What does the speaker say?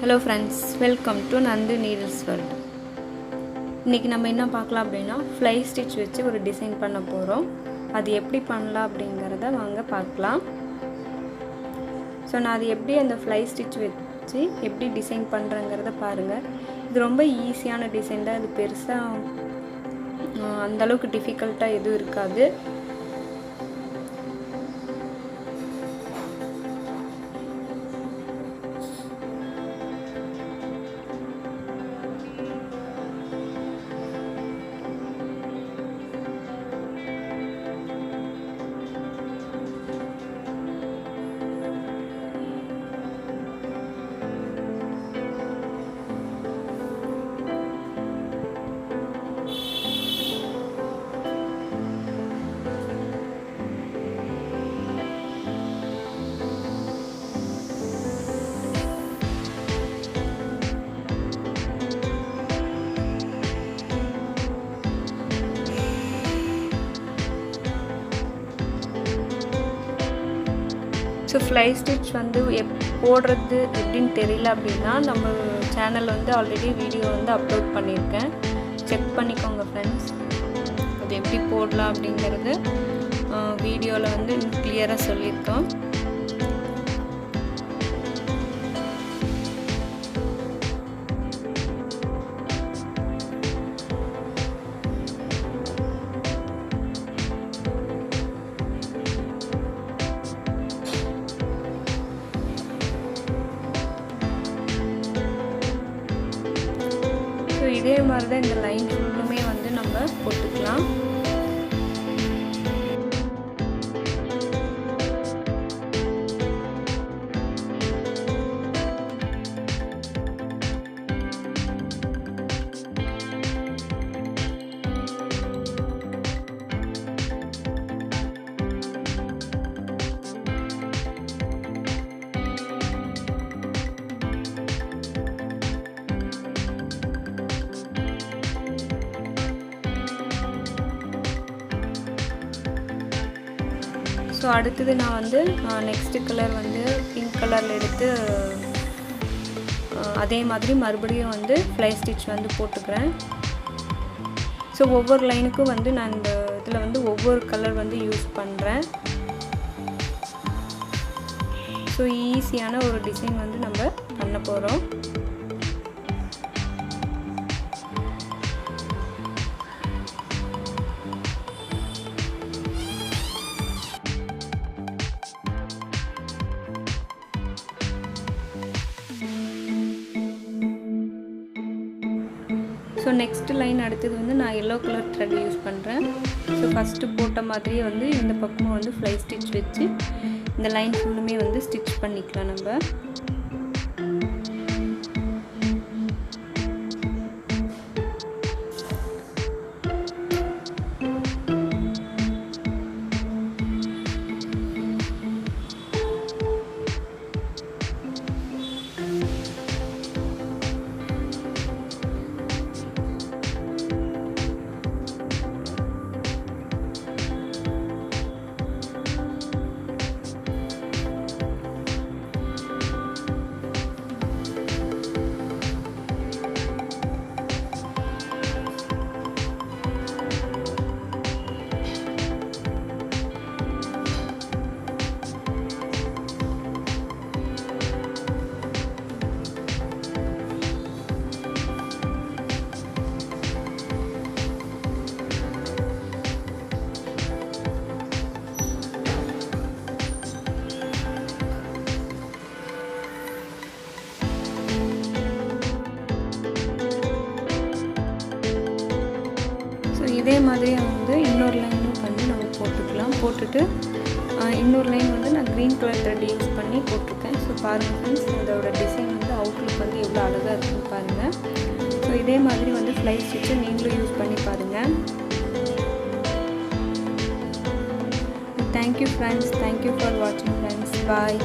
Hello friends, welcome to Nandu Needles World. இன்னைக்கு நம்ம என்ன பார்க்கலாம் அப்படினா fly stitch வச்சு ஒரு டிசைன் பண்ண போறோம். அது எப்படி பண்ணலாம் அப்படிங்கறத வாங்க பார்க்கலாம். சோ நான் அது எப்படி அந்த fly stitch வச்சு எப்படி டிசைன் பண்றேங்கறத பாருங்க. இது ரொம்ப ஈஸியான டிசைன் தான். இது பெருசா அந்த அளவுக்கு டிஃபிகல்ட்டா எதுவும் இருக்காது. So fly stitch வந்து போடுறது எப்படின்னு தெரியல அப்படினா நம்ம சேனல் வந்து ஆல்ரெடி வீடியோ வந்து அப்லோட் பண்ணிருக்கேன். செக் பண்ணிக்கோங்க फ्रेंड्स. அது எப்படி போடலாம் அப்படிங்கறது வீடியோல வந்து கிளியரா சொல்லிருக்கோம். இதே மாதிரி தான் இந்த லைன் ஃபுல்லுமே வந்து நம்ம போட்டுக்கலாம். ஸோ அடுத்தது நான் வந்து நெக்ஸ்ட் கலர் வந்து பிங்க் கலரில் எடுத்து அதே மாதிரி மறுபடியும் வந்து ஃப்ளை ஸ்டிச் வந்து போட்டுக்கிறேன். ஸோ ஒவ்வொரு லைனுக்கும் வந்து நான் இந்த இதில் வந்து ஒவ்வொரு கலர் வந்து யூஸ் பண்ணுறேன். ஸோ ஈஸியான ஒரு டிசைன் வந்து நம்ம பண்ண போகிறோம். ஸோ நெக்ஸ்ட் லைன் அடுத்தது வந்து நான் எல்லோ கலர் த்ரெட் யூஸ் பண்ணுறேன். ஸோ ஃபஸ்ட்டு போட்ட மாதிரியே வந்து இந்த பக்கமும் வந்து ஃப்ளை ஸ்டிச் வச்சு இந்த லைன் ஃபுல்லுமே வந்து ஸ்டிச் பண்ணிக்கலாம் நம்ம. இதே மாதிரி வந்து இன்னொரு லைனும் பண்ணி நம்ம போட்டுக்கலாம். போட்டுட்டு இன்னொரு லைன் வந்து நான் க்ரீன் கலர் த்ரெட் யூஸ் பண்ணி போட்டிருக்கேன். ஸோ பாருங்கள் ஃப்ரெண்ட்ஸ், அதோட டிசைன் வந்து அவுட்லுக் வந்து எவ்வளோ அழகாக இருக்குன்னு பாருங்கள். ஸோ இதே மாதிரி வந்து ஃப்ளை ஸ்டிச்சை நீங்களும் யூஸ் பண்ணி பாருங்கள். தேங்க்யூ ஃப்ரெண்ட்ஸ், தேங்க்யூ ஃபார் வாட்சிங் ஃப்ரெண்ட்ஸ். பாய்.